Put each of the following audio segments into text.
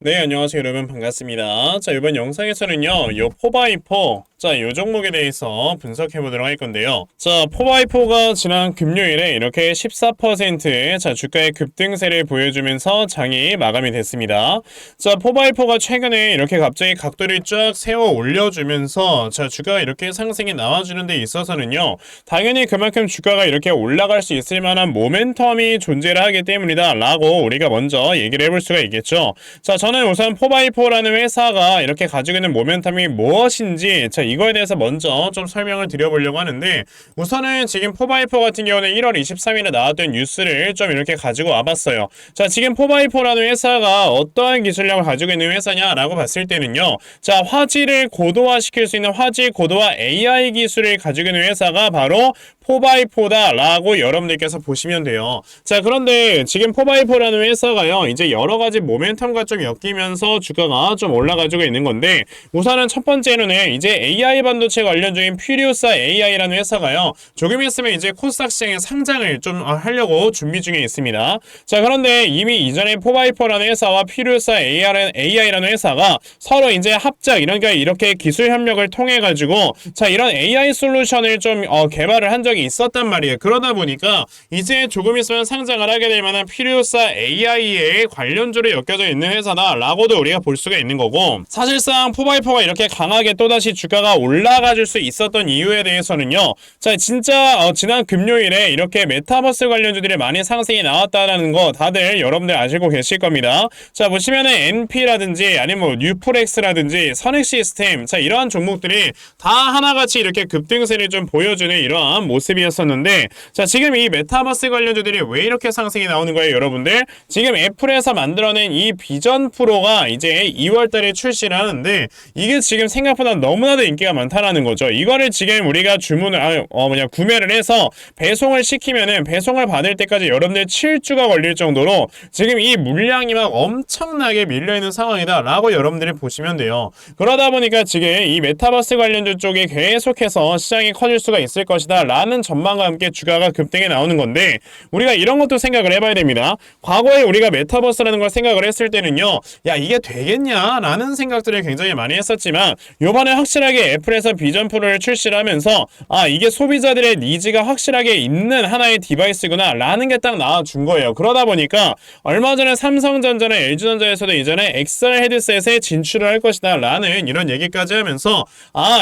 네, 안녕하세요, 여러분. 반갑습니다. 자, 이번 영상에서는요, 요 포바이포, 요 종목에 대해서 분석해 보도록 할 건데요. 자, 포바이포가 지난 금요일에 이렇게 14%의 주가의 급등세를 보여주면서 장이 마감이 됐습니다. 자, 포바이포가 최근에 이렇게 갑자기 각도를 쫙 세워 올려주면서 주가가 이렇게 상승이 나와주는 데 있어서는요, 당연히 그만큼 주가가 이렇게 올라갈 수 있을 만한 모멘텀이 존재를 하기 때문이다 라고 우리가 먼저 얘기를 해볼 수가 있겠죠. 자, 저는 우선 포바이포라는 회사가 이렇게 가지고 있는 모멘텀이 무엇인지 이거에 대해서 먼저 좀 설명을 드려보려고 하는데, 우선은 지금 포바이포 같은 경우는 1월 23일에 나왔던 뉴스를 좀 이렇게 가지고 와봤어요. 자, 지금 포바이포라는 회사가 어떠한 기술력을 가지고 있는 회사냐라고 봤을 때는요, 자, 화질을 고도화시킬 수 있는 화질 고도화 AI 기술을 가지고 있는 회사가 바로 포바이포다 라고 여러분들께서 보시면 돼요. 자, 그런데 지금 포바이포라는 회사가요, 이제 여러가지 모멘텀과 좀 엮이면서 주가가 좀 올라가지고 있는 건데, 우선은 첫 번째로는 이제 AI 반도체 관련주인 퓨리오사 AI라는 회사가요, 조금 있으면 이제 코스닥 시장에 상장을 좀 하려고 준비 중에 있습니다. 자, 그런데 이미 이전에 포바이포라는 회사와 퓨리오사 AI라는 회사가 서로 이제 합작, 그러니까 이렇게 기술 협력을 통해 가지고 이런 AI 솔루션을 좀 개발을 한 적이 있었단 말이에요. 그러다 보니까 이제 조금 있으면 상장을 하게 될 만한 퓨리오사 AI에 관련주로 엮여져 있는 회사다 라고도 우리가 볼 수가 있는 거고, 사실상 포바이포가 이렇게 강하게 또다시 주가가 올라가줄 수 있었던 이유에 대해서는요, 자, 진짜 지난 금요일에 이렇게 메타버스 관련주들이 많이 상승이 나왔다라는 거 다들 여러분들 아시고 계실 겁니다. 자, 보시면은 NP라든지 아니면 뭐 뉴프렉스라든지 선액시스템, 이러한 종목들이 다 하나같이 이렇게 급등세를 좀 보여주는 이러한 모습이었었는데, 자, 지금 이 메타버스 관련주들이 왜 이렇게 상승이 나오는 거예요, 여러분들? 지금 애플에서 만들어낸 이 비전 프로가 이제 2월달에 출시를 하는데, 이게 지금 생각보다 너무나도 인기가 많다라는 거죠. 이거를 지금 우리가 주문을 구매를 해서 배송을 시키면은 배송을 받을 때까지 여러분들 7주가 걸릴 정도로 지금 이 물량이 막 엄청나게 밀려있는 상황이다 라고 여러분들이 보시면 돼요. 그러다 보니까 지금 이 메타버스 관련주 쪽에 계속해서 시장이 커질 수가 있을 것이다 라는 전망과 함께 주가가 급등해 나오는 건데, 우리가 이런 것도 생각을 해봐야 됩니다. 과거에 우리가 메타버스라는 걸 생각을 했을 때는요, 야, 이게 되겠냐 라는 생각들을 굉장히 많이 했었지만, 요번에 확실하게 애플에서 비전 프로를 출시를 하면서 이게 소비자들의 니즈가 확실하게 있는 하나의 디바이스구나 라는 게 딱 나와준 거예요. 그러다 보니까 얼마 전에 삼성전자나 LG전자에서도 이전에 XR 헤드셋에 진출을 할 것이다 라는 이런 얘기까지 하면서,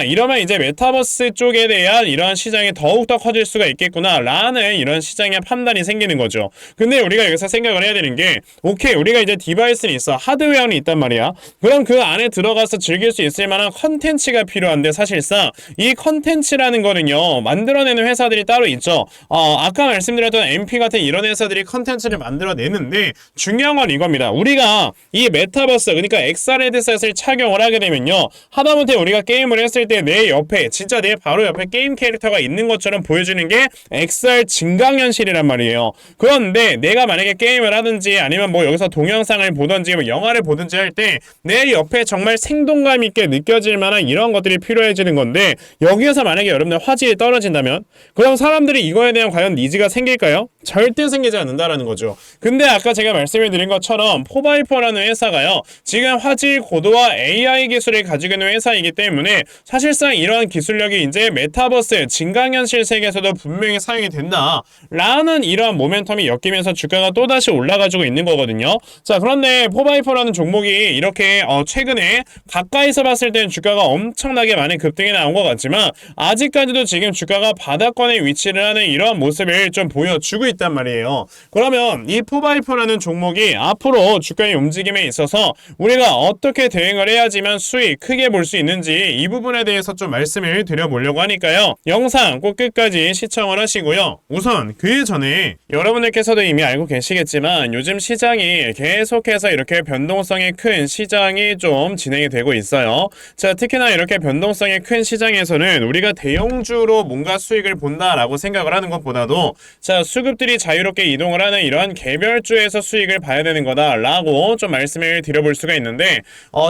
이러면 이제 메타버스 쪽에 대한 이러한 시장이 더욱더 커질 수가 있겠구나 라는 이런 시장의 판단이 생기는 거죠. 근데 우리가 여기서 생각을 해야 되는 게, 오케이, 우리가 이제 디바이스는 있어, 하드웨어는 있단 말이야. 그럼 그 안에 들어가서 즐길 수 있을 만한 컨텐츠가 필요한데, 사실상 이 컨텐츠라는 거는요, 만들어내는 회사들이 따로 있죠. 아까 말씀드렸던 MP 같은 이런 회사들이 컨텐츠를 만들어내는데, 중요한 건 이겁니다. 우리가 이 메타버스, 그러니까 XR 헤드셋을 착용을 하게 되면요, 하다못해 우리가 게임을 했을 때 내 옆에, 진짜 내 바로 옆에 게임 캐릭터가 있는 것처럼 보여주는 게 XR 증강현실이란 말이에요. 그런데 내가 만약에 게임을 하든지 아니면 뭐 여기서 동영상을 보든지 뭐 영화를 보든지 할 때 내 옆에 정말 생동감 있게 느껴질 만한 이런 것들이 필요해지는 건데, 여기에서 만약에 여러분들 화질이 떨어진다면 그럼 사람들이 이거에 대한 과연 니즈가 생길까요? 절대 생기지 않는다라는 거죠. 근데 아까 제가 말씀을 드린 것처럼 포바이포라는 회사가요, 지금 화질 고도화 AI 기술을 가지고 있는 회사이기 때문에 사실상 이러한 기술력이 이제 메타버스 증강현실 세계에서도 분명히 사용이 된다 라는 이러한 모멘텀이 엮이면서 주가가 또다시 올라가지고 있는 거거든요. 자, 그런데 포바이포라는 종목이 이렇게 최근에 가까이서 봤을 때는 주가가 엄청나게 많은 급등이 나온 것 같지만, 아직까지도 지금 주가가 바닥권에 위치를 하는 이러한 모습을 좀 보여주고 있단 말이에요. 그러면 이 포바이포라는 종목이 앞으로 주가의 움직임에 있어서 우리가 어떻게 대응을 해야지만 수익 크게 볼 수 있는지, 이 부분에 대해서 좀 말씀을 드려보려고 하니까요, 영상 꼭 끝까지 시청을 하시고요. 우선 그 전에 여러분들께서도 이미 알고 계시겠지만, 요즘 시장이 계속해서 이렇게 변동성이 큰 시장이 좀 진행이 되고 있어요. 자, 특히나 이렇게 변동성이 큰 시장에서는 우리가 대형주로 뭔가 수익을 본다라고 생각을 하는 것보다도, 자, 수급들이 자유롭게 이동을 하는 이러한 개별주에서 수익을 봐야 되는 거다라고 좀 말씀을 드려볼 수가 있는데,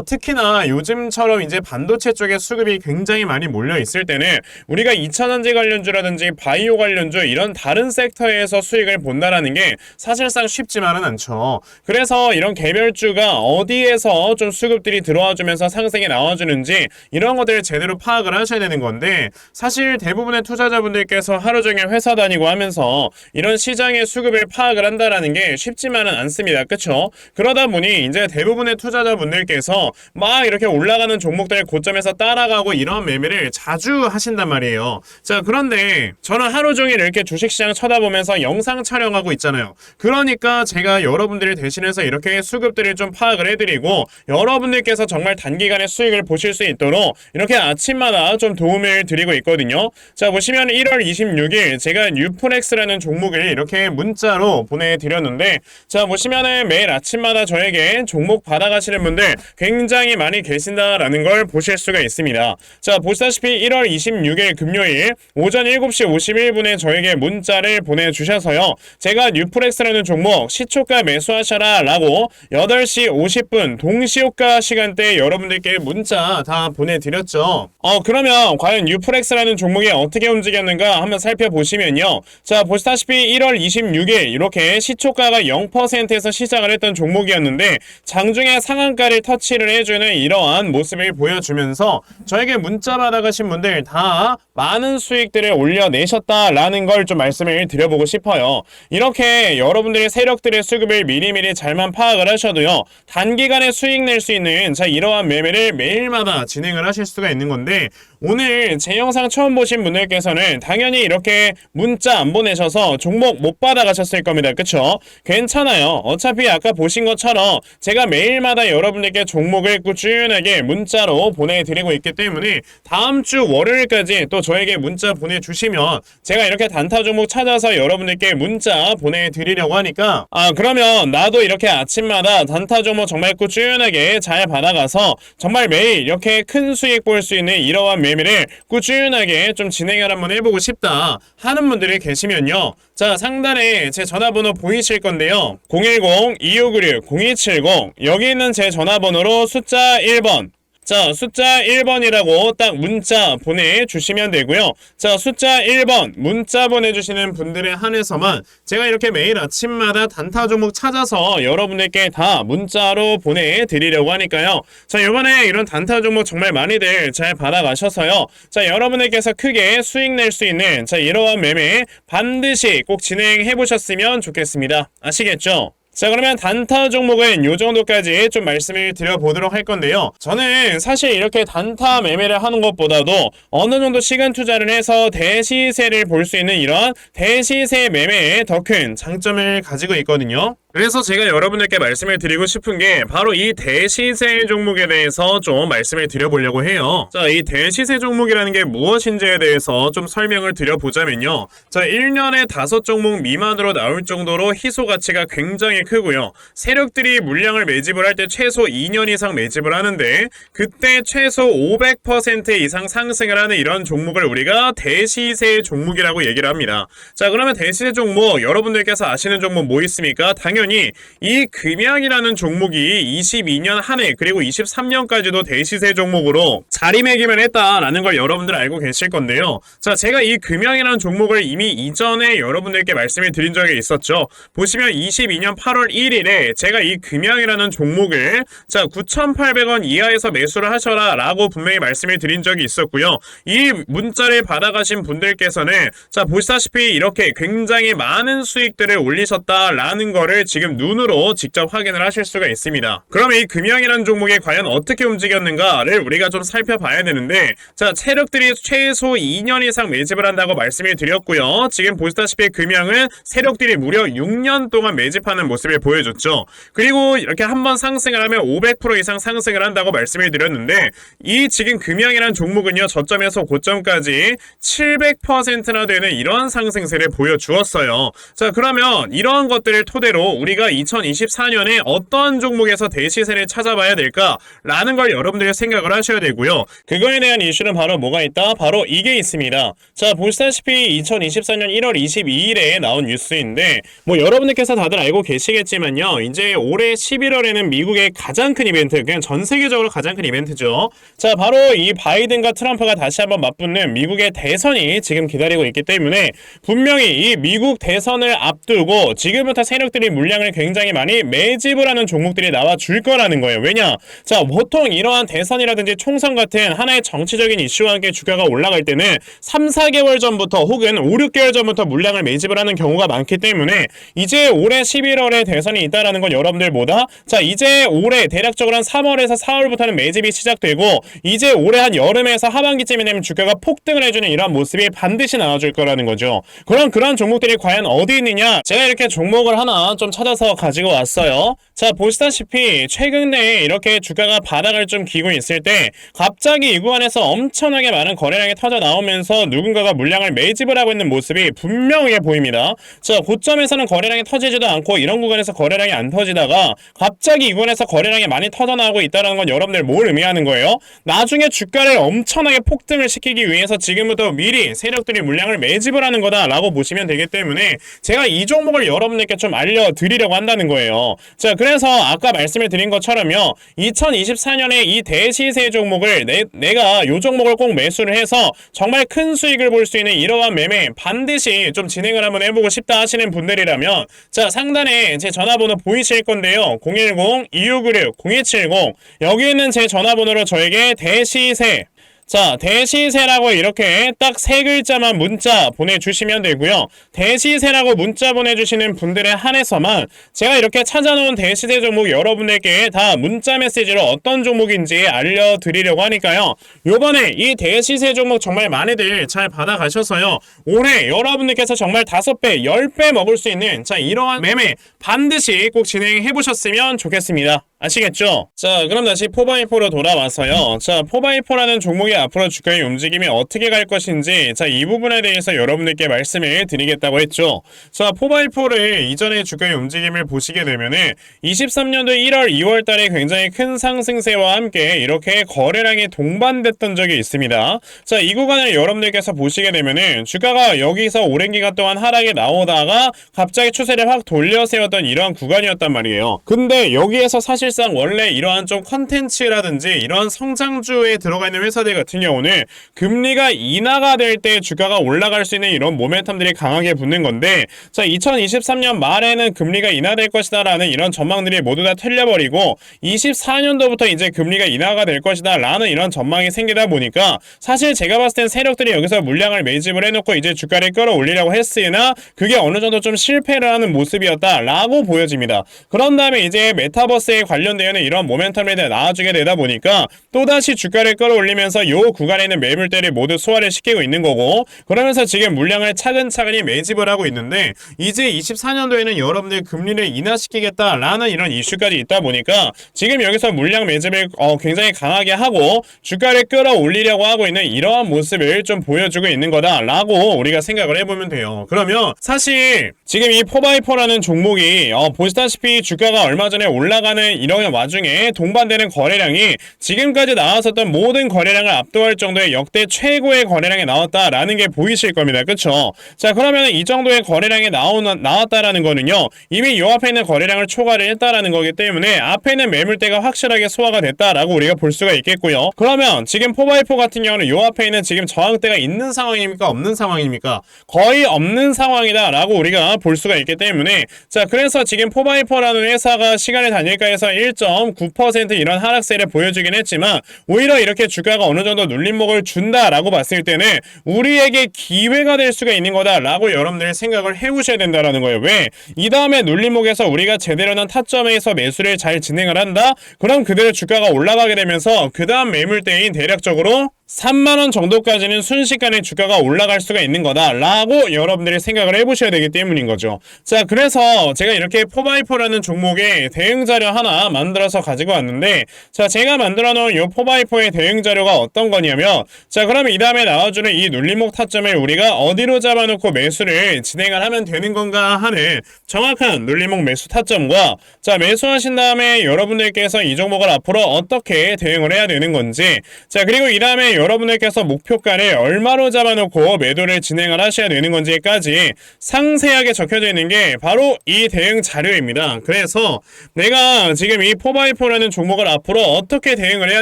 특히나 요즘처럼 이제 반도체 쪽에 수급이 굉장히 많이 몰려 있을 때는 우리가 2차전지 관련주라든지 관련주라든지 바이오 관련주 이런 다른 섹터에서 수익을 본다라는 게 사실상 쉽지만은 않죠. 그래서 이런 개별주가 어디에서 좀 수급들이 들어와주면서 상승이 나와주는지 이런 것들을 제대로 파악을 하셔야 되는 건데, 사실 대부분의 투자자분들께서 하루 종일 회사 다니고 하면서 이런 시장의 수급을 파악을 한다라는 게 쉽지만은 않습니다. 그쵸? 그러다 보니 이제 대부분의 투자자분들께서 막 이렇게 올라가는 종목들 고점에서 따라가고 이런 매매를 자주 하신단 말이에요. 자, 그런데 저는 하루 종일 이렇게 주식시장 쳐다보면서 영상 촬영하고 있잖아요. 그러니까 제가 여러분들을 대신해서 이렇게 수급들을 좀 파악을 해드리고 여러분들께서 정말 단기간에 수익을 보실 수 있도록 이렇게 아침마다 좀 도움을 드리고 있거든요. 자, 보시면 1월 26일 제가 뉴프렉스라는 종목을 이렇게 문자로 보내드렸는데, 자, 보시면은 매일 아침마다 저에게 종목 받아가시는 분들 굉장히 많이 계신다라는 걸 보실 수가 있습니다. 자, 보시다시피 1월 26일 금요일 오전 7시 51분에 저에게 문자를 보내주셔서요, 제가 뉴프렉스라는 종목 시초가 매수하셔라 라고 8시 50분 동시효과 시간대에 여러분들께 문자 다 보내드렸죠. 그러면 과연 뉴프렉스라는 종목이 어떻게 움직였는가 한번 살펴보시면요, 자, 보시다시피 1월 26일 이렇게 시초가가 0%에서 시작을 했던 종목이었는데 장중에 상한가를 터치를 해주는 이러한 모습을 보여주면서 저에게 문자 받아가신 분들 다 많은 수익들을 올려내셨다라는 걸 좀 말씀을 드려보고 싶어요. 이렇게 여러분들의 세력들의 수급을 미리미리 잘만 파악을 하셔도요, 단기간에 수익 낼 수 있는 이러한 매매를 매일마다 진행을 하실 수가 있는 건데, 오늘 제 영상 처음 보신 분들께서는 당연히 이렇게 문자 안 보내셔서 종목 못 받아가셨을 겁니다. 그쵸? 괜찮아요. 어차피 아까 보신 것처럼 제가 매일마다 여러분들께 종목을 꾸준하게 문자로 보내드리고 있기 때문에 다음 주 월요일까지 또 저에게 문자 보내주시면 제가 이렇게 단타 종목 찾아서 여러분들께 문자 보내드리려고 하니까, 그러면 나도 이렇게 아침마다 단타 종목 정말 꾸준하게 잘 받아가서 정말 매일 이렇게 큰 수익 볼 수 있는 이러한 매매를 꾸준하게 좀 진행을 한번 해보고 싶다 하는 분들이 계시면요, 자, 상단에 제 전화번호 보이실 건데요, 010-2596-0270 여기 있는 제 전화번호로 숫자 1번, 자, 숫자 1번이라고 딱 문자 보내주시면 되고요. 자, 숫자 1번 문자 보내주시는 분들에 한해서만 제가 이렇게 매일 아침마다 단타 종목 찾아서 여러분들께 다 문자로 보내드리려고 하니까요. 자, 이번에 이런 단타 종목 정말 많이들 잘 받아가셔서요, 자, 여러분들께서 크게 수익 낼 수 있는 이러한 매매 반드시 꼭 진행해 보셨으면 좋겠습니다. 아시겠죠? 자, 그러면 단타 종목은 요 정도까지 좀 말씀을 드려보도록 할 건데요, 저는 사실 이렇게 단타 매매를 하는 것보다도 어느 정도 시간 투자를 해서 대시세를 볼 수 있는 이런 대시세 매매에 더 큰 장점을 가지고 있거든요. 그래서 제가 여러분들께 말씀을 드리고 싶은 게 바로 이 대시세 종목에 대해서 좀 말씀을 드려보려고 해요. 자, 이 대시세 종목이라는 게 무엇인지에 대해서 좀 설명을 드려보자면요, 자, 1년에 5종목 미만으로 나올 정도로 희소 가치가 굉장히 크고요, 세력들이 물량을 매집을 할 때 최소 2년 이상 매집을 하는데 그때 최소 500% 이상 상승을 하는 이런 종목을 우리가 대시세 종목이라고 얘기를 합니다. 자, 그러면 대시세 종목 여러분들께서 아시는 종목 뭐 있습니까? 당연히 이 금양이라는 종목이 22년 한 해 그리고 23년까지도 대시세 종목으로 자리매김을 했다라는 걸 여러분들 알고 계실 건데요. 자, 제가 이 금양이라는 종목을 이미 이전에 여러분들께 말씀을 드린 적이 있었죠. 보시면 22년 8월 1일에 제가 이 금양이라는 종목을 9,800원 이하에서 매수를 하셔라 라고 분명히 말씀을 드린 적이 있었고요. 이 문자를 받아가신 분들께서는 보시다시피 이렇게 굉장히 많은 수익들을 올리셨다라는 거를 지금 눈으로 직접 확인을 하실 수가 있습니다. 그럼 이 금양이라는 종목이 과연 어떻게 움직였는가를 우리가 좀 살펴봐야 되는데, 자, 세력들이 최소 2년 이상 매집을 한다고 말씀을 드렸고요. 지금 보시다시피 금양은 세력들이 무려 6년 동안 매집하는 모습을 보여줬죠. 그리고 이렇게 한번 상승을 하면 500% 이상 상승을 한다고 말씀을 드렸는데, 이 지금 금양이라는 종목은요, 저점에서 고점까지 700%나 되는 이런 상승세를 보여주었어요. 자, 그러면 이러한 것들을 토대로 우리가 2024년에 어떤 종목에서 대시세를 찾아봐야 될까라는 걸 여러분들이 생각을 하셔야 되고요. 그거에 대한 이슈는 바로 뭐가 있다? 바로 이게 있습니다. 자, 보시다시피 2024년 1월 22일에 나온 뉴스인데 뭐 여러분들께서 다들 알고 계시겠지만요. 이제 올해 11월에는 미국의 가장 큰 이벤트, 그냥 전 세계적으로 가장 큰 이벤트죠. 자, 바로 이 바이든과 트럼프가 다시 한번 맞붙는 미국의 대선이 지금 기다리고 있기 때문에 분명히 이 미국 대선을 앞두고 지금부터 세력들이 물량을 굉장히 많이 매집을 하는 종목들이 나와줄 거라는 거예요. 왜냐? 자, 보통 이러한 대선이라든지 총선 같은 하나의 정치적인 이슈와 함께 주가가 올라갈 때는 3, 4개월 전부터 혹은 5, 6개월 전부터 물량을 매집을 하는 경우가 많기 때문에 이제 올해 11월에 대선이 있다라는 건 여러분들 뭐다? 자, 이제 올해 대략적으로 한 3월에서 4월부터는 매집이 시작되고 이제 올해 한 여름에서 하반기쯤이 되면 주가가 폭등을 해주는 이러한 모습이 반드시 나와줄 거라는 거죠. 그럼 그런 종목들이 과연 어디 있느냐? 제가 이렇게 종목을 하나 좀 찾아서 가지고 왔어요. 자, 보시다시피 최근에 이렇게 주가가 바닥을 좀 기고 있을 때 갑자기 이 구간에서 엄청나게 많은 거래량이 터져 나오면서 누군가가 물량을 매집을 하고 있는 모습이 분명하게 보입니다. 자, 고점에서는 거래량이 터지지도 않고 이런 구간에서 거래량이 안 터지다가 갑자기 이 구간에서 거래량이 많이 터져 나오고 있다는 건 여러분들 뭘 의미하는 거예요? 나중에 주가를 엄청나게 폭등을 시키기 위해서 지금부터 미리 세력들이 물량을 매집을 하는 거다라고 보시면 되기 때문에 제가 이 종목을 여러분들께 좀 알려드리려고 한다는 거예요. 자, 그래서 아까 말씀을 드린 것처럼요. 2024년에 이 대시세 종목을 내가 이 종목을 꼭 매수를 해서 정말 큰 수익을 볼 수 있는 이러한 매매 반드시 좀 진행을 한번 해보고 싶다 하시는 분들이라면 자, 상단에 제 전화번호 보이실 건데요. 010-2696-0270 여기 있는 제 전화번호로 저에게 대시세 자, 대시세라고 이렇게 딱 세 글자만 문자 보내주시면 되고요. 대시세라고 문자 보내주시는 분들에 한해서만 제가 이렇게 찾아놓은 대시세 종목 여러분들께 다 문자 메시지로 어떤 종목인지 알려드리려고 하니까요. 요번에 이 대시세 종목 정말 많이들 잘 받아가셔서요. 올해 여러분들께서 정말 5배, 10배 먹을 수 있는 자, 이러한 매매 반드시 꼭 진행해보셨으면 좋겠습니다. 아시겠죠? 자, 그럼 다시 포바이포로 돌아와서요. 자, 포바이포라는 종목이 앞으로 주가의 움직임이 어떻게 갈 것인지 자, 이 부분에 대해서 여러분들께 말씀을 드리겠다고 했죠. 자, 포바이포를 이전의 주가의 움직임을 보시게 되면은 23년도 1월, 2월 달에 굉장히 큰 상승세와 함께 이렇게 거래량이 동반됐던 적이 있습니다. 자, 이 구간을 여러분들께서 보시게 되면은 주가가 여기서 오랜 기간 동안 하락에 나오다가 갑자기 추세를 확 돌려 세웠던 이러한 구간이었단 말이에요. 근데 여기에서 사실상 원래 이러한 좀 컨텐츠라든지 이러한 성장주에 들어가 있는 회사들 같은 경우는 금리가 인하가 될 때 주가가 올라갈 수 있는 이런 모멘텀들이 강하게 붙는 건데 자, 2023년 말에는 금리가 인하될 것이다 라는 이런 전망들이 모두 다 틀려버리고 24년도부터 이제 금리가 인하가 될 것이다 라는 이런 전망이 생기다 보니까 사실 제가 봤을 땐 세력들이 여기서 물량을 매집을 해놓고 이제 주가를 끌어올리려고 했으나 그게 어느 정도 좀 실패를 하는 모습이었다 라고 보여집니다. 그런 다음에 이제 메타버스에 관련되어 있는 이런 모멘텀이 나와주게 되다 보니까 또다시 주가를 끌어올리면서 요 구간에 있는 매물대를 모두 소화를 시키고 있는 거고 그러면서 지금 물량을 차근차근히 매집을 하고 있는데 이제 24년도에는 여러분들 금리를 인하시키겠다라는 이런 이슈까지 있다 보니까 지금 여기서 물량 매집을 굉장히 강하게 하고 주가를 끌어올리려고 하고 있는 이러한 모습을 좀 보여주고 있는 거다라고 우리가 생각을 해보면 돼요. 그러면 사실 지금 이 포바이포라는 종목이 보시다시피 주가가 얼마 전에 올라가는 이런 와중에 동반되는 거래량이 지금까지 나왔었던 모든 거래량을 압도할 정도의 역대 최고의 거래량이 나왔다라는 게 보이실 겁니다. 그쵸? 자, 그러면 이 정도의 거래량이 나왔다라는 거는요, 이미 이 앞에 있는 거래량을 초과를 했다라는 거기 때문에 앞에 있는 매물대가 확실하게 소화가 됐다라고 우리가 볼 수가 있겠고요. 그러면 지금 포바이포 같은 경우는 이 앞에 있는 지금 저항대가 있는 상황입니까? 없는 상황입니까? 거의 없는 상황이다라고 우리가 볼 수가 있기 때문에 자, 그래서 지금 포바이포라는 회사가 시간의 단일가에서 1.9% 이런 하락세를 보여주긴 했지만 오히려 이렇게 주가가 어느 정도 눌림목을 준다라고 봤을 때는 우리에게 기회가 될 수가 있는 거다라고 여러분들 생각을 해보셔야 된다라는 거예요. 왜? 이 다음에 눌림목에서 우리가 제대로 난 타점에서 매수를 잘 진행을 한다? 그럼 그대로 주가가 올라가게 되면서 그 다음 매물대인 대략적으로 3만원 정도까지는 순식간에 주가가 올라갈 수가 있는 거다라고 여러분들이 생각을 해보셔야 되기 때문인 거죠. 자, 그래서 제가 이렇게 4x4라는 종목의 대응 자료 하나 만들어서 가지고 왔는데, 자, 제가 만들어 놓은 이 4x4의 대응 자료가 어떤 거냐면, 자, 그러면 이 다음에 나와주는 이 눌림목 타점을 우리가 어디로 잡아놓고 매수를 진행을 하면 되는 건가 하는 정확한 눌림목 매수 타점과, 자, 매수하신 다음에 여러분들께서 이 종목을 앞으로 어떻게 대응을 해야 되는 건지, 자, 그리고 이 다음에 여러분들께서 목표가를 얼마로 잡아놓고 매도를 진행을 하셔야 되는 건지까지 상세하게 적혀져 있는 게 바로 이 대응 자료입니다. 그래서 내가 지금 이 4x4라는 종목을 앞으로 어떻게 대응을 해야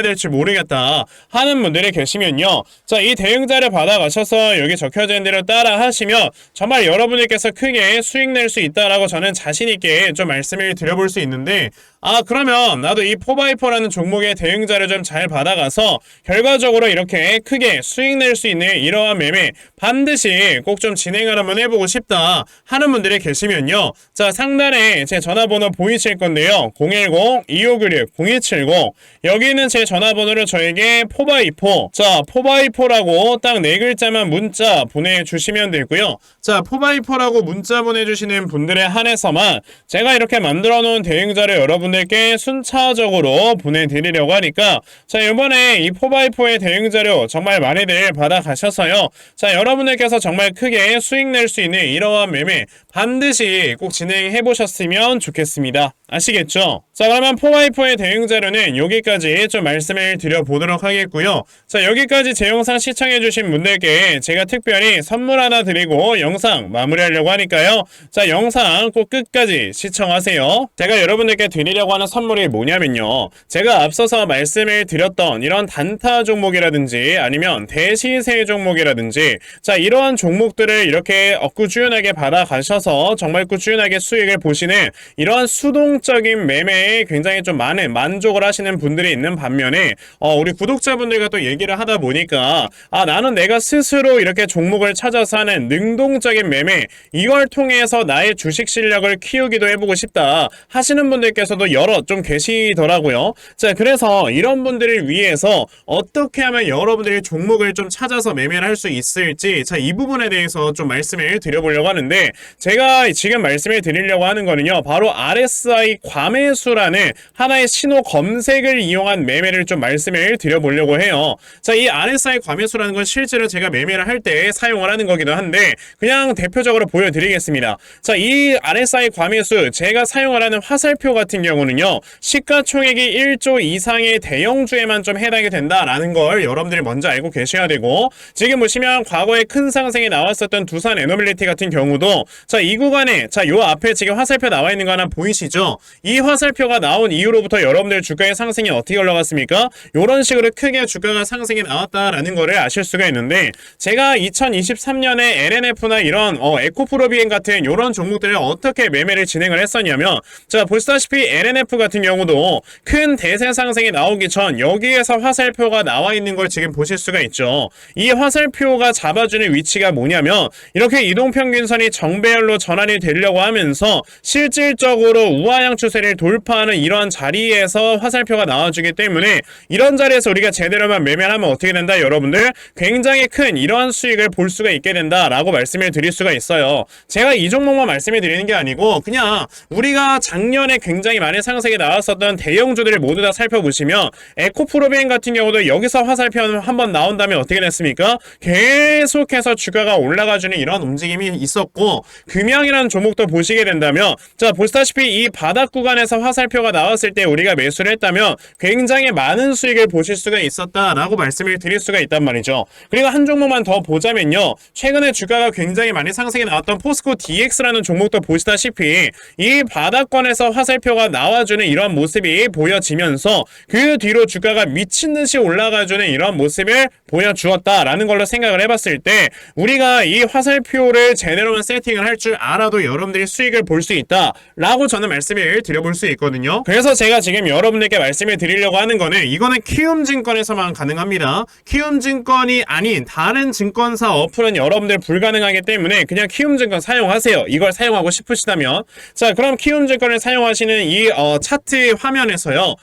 될지 모르겠다 하는 분들이 계시면요, 자, 이 대응 자료 받아가셔서 여기 적혀져 있는 대로 따라 하시면 정말 여러분들께서 크게 수익 낼 수 있다라고 저는 자신있게 좀 말씀을 드려볼 수 있는데, 그러면 나도 이 4x4라는 종목의 대응 자료 좀 잘 받아가서 결과적으로 이렇게 크게 수익 낼 수 있는 이러한 매매 반드시 꼭 좀 진행을 한번 해보고 싶다 하는 분들이 계시면요, 자, 상단에 제 전화번호 보이실 건데요, 010-2596-0270, 여기 있는 제 전화번호를 저에게 4x4, 자, 4x4라고 딱 4글자만 문자 보내주시면 되고요. 자, 4x4라고 문자 보내주시는 분들에 한해서만 제가 이렇게 만들어 놓은 대응 자료 여러분들께 순차적으로 보내드리려고 하니까, 자, 이번에 이 4x4의 대응 자료 정말 많이들 받아가셔서요, 자, 여러분들께서 정말 크게 수익 낼 수 있는 이러한 매매 반드시 꼭 진행해 보셨으면 좋겠습니다. 아시겠죠? 자, 그러면 4x4의 대응 자료는 여기까지 좀 말씀을 드려보도록 하겠고요. 자, 여기까지 제 영상 시청해주신 분들께 제가 특별히 선물 하나 드리고 영상 마무리하려고 하니까요, 자, 영상 꼭 끝까지 시청하세요. 제가 여러분들께 드리려고 하는 선물이 뭐냐면요, 제가 앞서서 말씀을 드렸던 이런 단타 종목이라든지 아니면 대시세 종목이라든지, 자, 이러한 종목들을 이렇게 꾸준하게 받아가셔서 정말 꾸준하게 수익을 보시는 이러한 수동적인 매매에 굉장히 좀 많은 만족을 하시는 분들이 있는 반면에, 우리 구독자분들과 또 얘기를 하다 보니까 나는 내가 스스로 이렇게 종목을 찾아서 하는 능동적인 매매, 이걸 통해서 나의 주식 실력을 키우기도 해보고 싶다 하시는 분들께서도 여러 좀 계시더라고요. 자, 그래서 이런 분들을 위해서 어떻게 하면 여러분들이 종목을 좀 찾아서 매매를 할 수 있을지, 자, 이 부분에 대해서 좀 말씀을 드려보려고 하는데, 제가 지금 말씀을 드리려고 하는 거는요, 바로 RSI 과매수라는 하나의 신호 검색을 이용한 매매를 좀 말씀을 드려보려고 해요. 자, 이 RSI 과매수라는 건 실제로 제가 매매를 할 때 사용을 하는 거기도 한데, 그냥 대표적으로 보여드리겠습니다. 자, 이 RSI 과매수, 제가 사용을 하는 화살표 같은 경우는요, 시가총액이 1조 이상의 대형주에만 좀 해당이 된다라는 걸 여러분들이 먼저 알고 계셔야 되고, 지금 보시면 과거에 큰 상승이 나왔었던 두산 에너빌리티 같은 경우도, 자, 이 구간에, 자, 요 앞에 지금 화살표 나와 있는 거 하나 보이시죠? 이 화살표가 나온 이후로부터 여러분들 주가의 상승이 어떻게 올라갔습니까? 요런 식으로 크게 주가가 상승이 나왔다라는 거를 아실 수가 있는데, 제가 2023년에 LNF나 이런 에코프로비엔 같은 요런 종목들을 어떻게 매매를 진행을 했었냐면, 자, 보시다시피 LNF 같은 경우도 큰 대세 상승이 나오기 전 여기에서 화살표가 나와 있는 걸 지금 보실 수가 있죠. 이 화살표가 잡아주는 위치가 뭐냐면, 이렇게 이동평균선이 정배열로 전환이 되려고 하면서 실질적으로 우하향 추세를 돌파하는 이러한 자리에서 화살표가 나와주기 때문에, 이런 자리에서 우리가 제대로만 매매를 하면 어떻게 된다, 여러분들? 굉장히 큰 이러한 수익을 볼 수가 있게 된다라고 말씀을 드릴 수가 있어요. 제가 이 종목만 말씀을 드리는 게 아니고, 그냥 우리가 작년에 굉장히 많은 상승이 나왔었던 대형주들을 모두 다 살펴보시면, 에코프로비엔 같은 경우도 여기서 화살표 한번 나온 다음에 어떻게 됐습니까? 계속해서 주가가 올라가주는 이런 움직임이 있었고, 금양이라는 종목도 보시게 된다면, 자, 보시다시피 이 바닥 구간에서 화살표가 나왔을 때 우리가 매수를 했다면 굉장히 많은 수익을 보실 수가 있었다라고 말씀을 드릴 수가 있단 말이죠. 그리고 한 종목만 더 보자면요, 최근에 주가가 굉장히 많이 상승이 나왔던 포스코 DX라는 종목도 보시다시피 이 바닥권에서 화살표가 나와주는 이런 모습이 보여지면서 그 뒤로 주가가 미친듯이 올라가주는 이런 모습을 보여주었다라는 걸로 생각을 해봤을 때, 우리가 이 화살표를 제대로만 세팅을 할 줄 알아도 여러분들이 수익을 볼 수 있다 라고 저는 말씀을 드려볼 수 있거든요. 그래서 제가 지금 여러분들께 말씀을 드리려고 하는 거는, 이거는 키움증권에서만 가능합니다. 키움증권이 아닌 다른 증권사 어플은 여러분들 불가능하기 때문에 그냥 키움증권 사용하세요. 이걸 사용하고 싶으시다면. 자, 그럼 키움증권을 사용하시는 이 차트 화면에서요,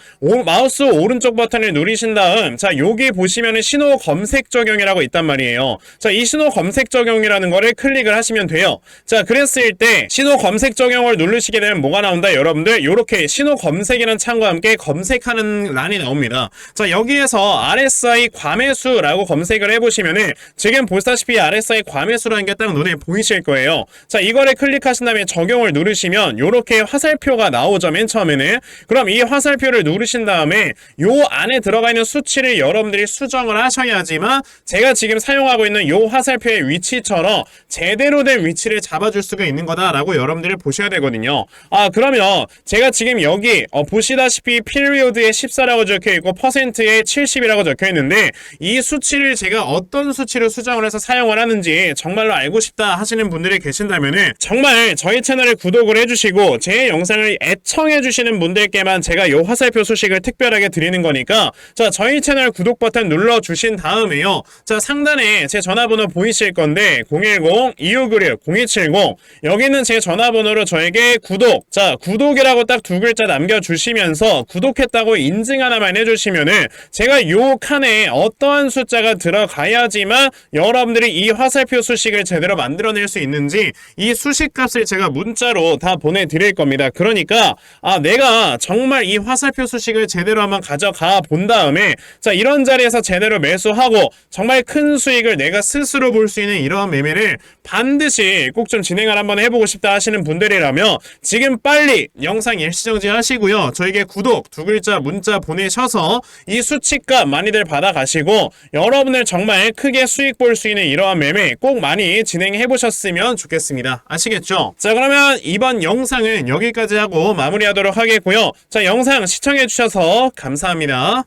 마우스 오른쪽 버튼을 누르신 다음, 자, 여기 보시면은 신호 검 검색 적용이라고 있단 말이에요. 자, 이 신호 검색 적용이라는 거를 클릭을 하시면 돼요. 자, 그랬을 때 신호 검색 적용을 누르시게 되면 뭐가 나온다? 여러분들 요렇게 신호 검색이라는 창과 함께 검색하는 란이 나옵니다. 자, 여기에서 RSI 과매수라고 검색을 해보시면은 지금 보시다시피 RSI 과매수라는 게 딱 눈에 보이실 거예요. 자, 이거를 클릭하신 다음에 적용을 누르시면 요렇게 화살표가 나오죠. 맨 처음에는. 그럼 이 화살표를 누르신 다음에 요 안에 들어가 있는 수치를 여러분들이 수정을 하셔야지만 제가 지금 사용하고 있는 요 화살표의 위치처럼 제대로 된 위치를 잡아줄 수가 있는 거다라고 여러분들이 보셔야 되거든요. 그러면 제가 지금 여기 보시다시피 피리오드에 14라고 적혀있고 퍼센트에 70이라고 적혀있는데 이 수치를 제가 어떤 수치로 수정을 해서 사용을 하는지 정말로 알고 싶다 하시는 분들이 계신다면은 정말 저희 채널을 구독을 해주시고 제 영상을 애청해주시는 분들께만 제가 요 화살표 소식을 특별하게 드리는 거니까 자, 저희 채널 구독 버튼 눌러주신 다음에요. 자, 상단에 제 전화번호 보이실 건데 010-2596-0270 여기는 제 전화번호로 저에게 구독, 자, 구독이라고 딱 두 글자 남겨주시면서 구독했다고 인증 하나만 해주시면은 제가 요 칸에 어떠한 숫자가 들어가야지만 여러분들이 이 화살표 수식을 제대로 만들어낼 수 있는지 이 수식 값을 제가 문자로 다 보내드릴 겁니다. 그러니까 내가 정말 이 화살표 수식을 제대로 한번 가져가 본 다음에 자, 이런 자리에서 제대로 매수하고 정말 큰 수익을 내가 스스로 볼 수 있는 이러한 매매를 반드시 꼭 좀 진행을 한번 해보고 싶다 하시는 분들이라면 지금 빨리 영상 일시정지 하시고요. 저에게 구독 두 글자 문자 보내셔서 이 수치값 많이들 받아가시고 여러분들 정말 크게 수익 볼 수 있는 이러한 매매 꼭 많이 진행해 보셨으면 좋겠습니다. 아시겠죠? 자, 그러면 이번 영상은 여기까지 하고 마무리하도록 하겠고요. 자, 영상 시청해 주셔서 감사합니다.